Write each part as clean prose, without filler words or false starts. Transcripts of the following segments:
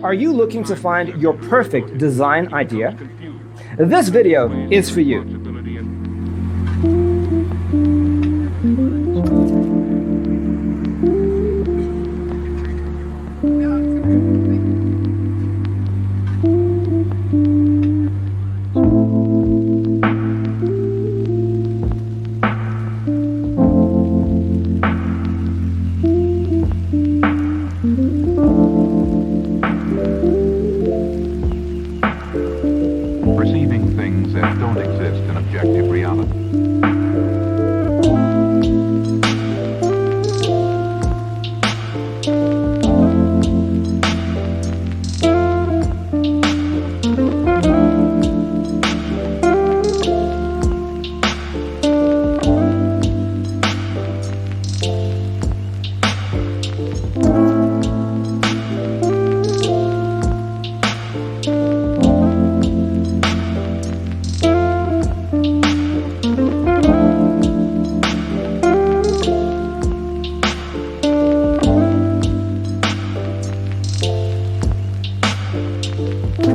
Are you looking to find your perfect design idea? This video is for you. Perceiving things that don't exist in objective reality.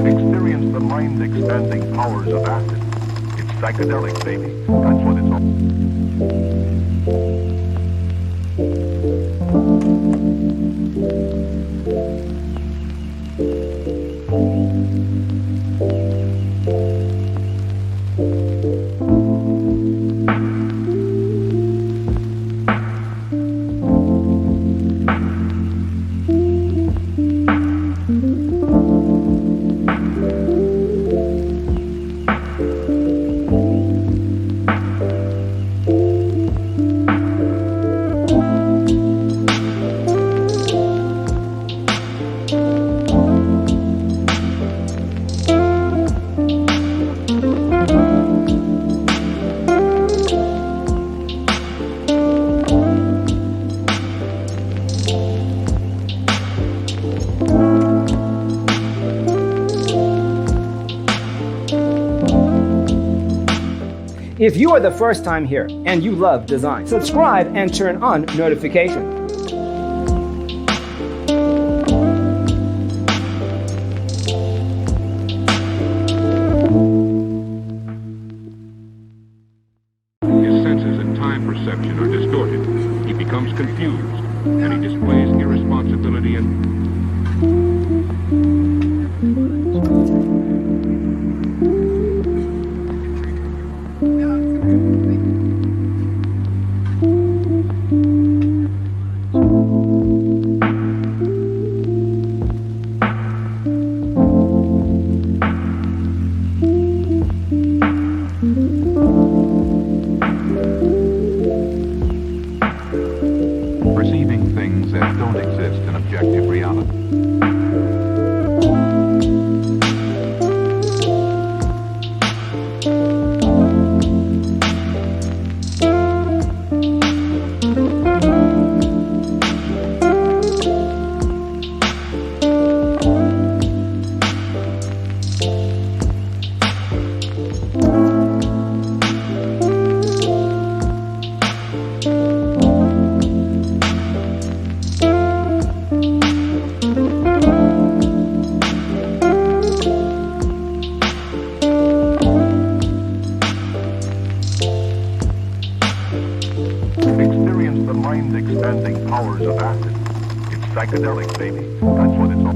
Experience the mind-expanding powers of acid. It's psychedelic, baby. That's what it's all. If you are the first time here and you love design, subscribe and turn on notifications. His senses and time perception are distorted. He becomes confused, and he displays irresponsibility and... Perceiving things that don't exist in objective reality. Experience the mind-expanding powers of acid. It's psychedelic, baby. That's what it's all.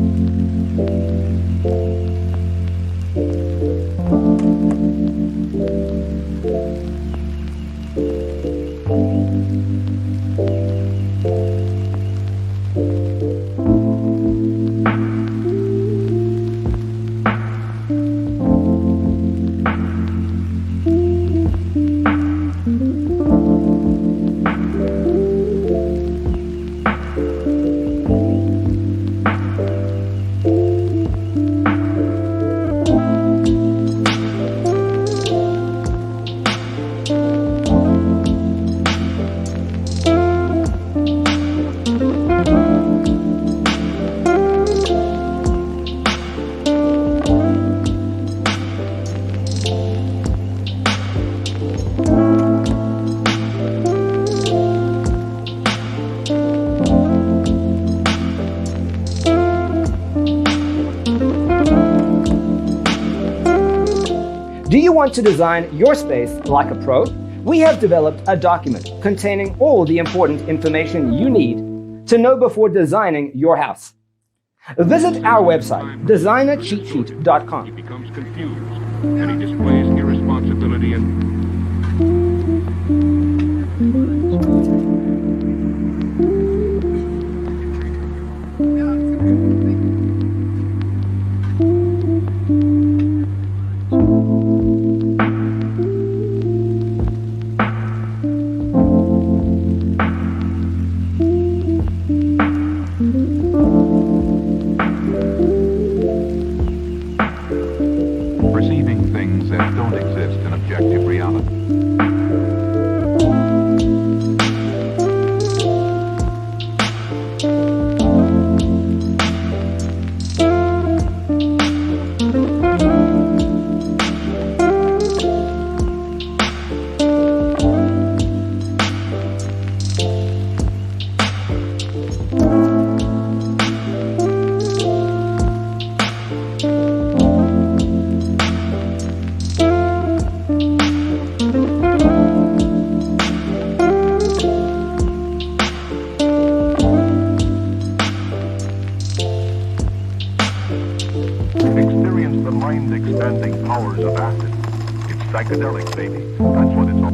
Do you want to design your space like a pro? We have developed a document containing all the important information you need to know before designing your house. Visit our website, designercheatsheet.com. He becomes confused, and he displays irresponsibility and perceiving things that don't exist in objective reality. Experience the mind-expanding powers of acid. It's psychedelic, baby. That's what it's all.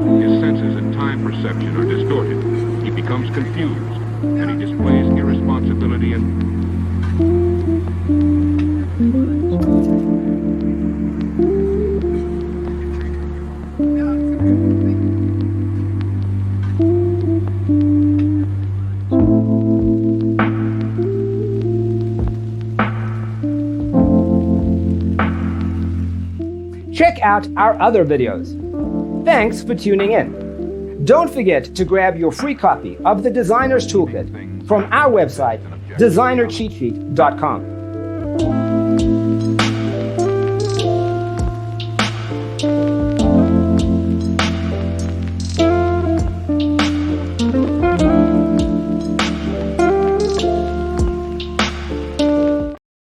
His senses and time perception are distorted. He becomes confused, and he displays irresponsibility and Check out our other videos. Thanks for tuning in. Don't forget to grab your free copy of the Designer's Toolkit from our website, designercheatsheet.com.